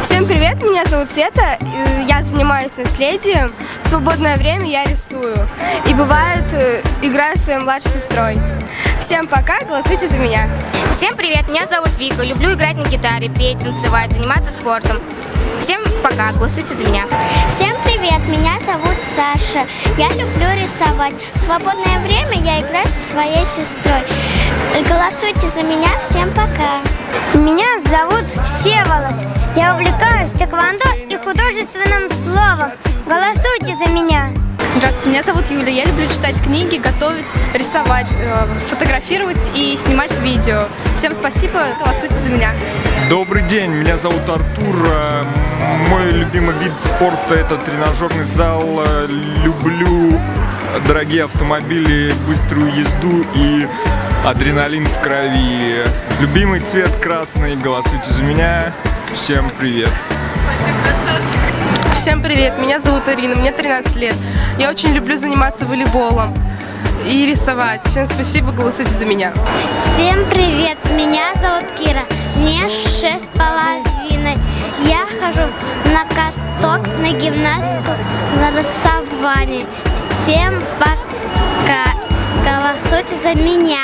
Всем привет, меня зовут Света, я занимаюсь наследием, в свободное время я рисую и бывает играю с своей младшей сестрой. Всем пока, голосуйте за меня. Всем привет, меня зовут Вика, люблю играть на гитаре, петь, танцевать, заниматься спортом. Всем пока, голосуйте за меня. Всем привет, меня зовут Саша, я люблю рисовать. В свободное время я играю со своей сестрой. Голосуйте за меня, всем пока. Меня зовут Всеволод. Я увлекаюсь тэквондо и художественным словом. Голосуйте за меня. Здравствуйте, меня зовут Юля. Я люблю читать книги, готовить, рисовать, фотографировать и снимать видео. Всем спасибо, голосуйте за меня. Добрый день, меня зовут Артур. Мой любимый вид спорта — это тренажерный зал. Люблю дорогие автомобили, быструю езду и адреналин в крови. Любимый цвет красный, голосуйте за меня. Всем привет. Всем привет, меня зовут Арина, мне 13 лет. Я очень люблю заниматься волейболом и рисовать. Всем спасибо, голосуйте за меня. Всем привет, меня зовут Кира, мне 6,5. Я хожу на каток, на гимнастику, на рисование. Всем пока, голосуйте за меня.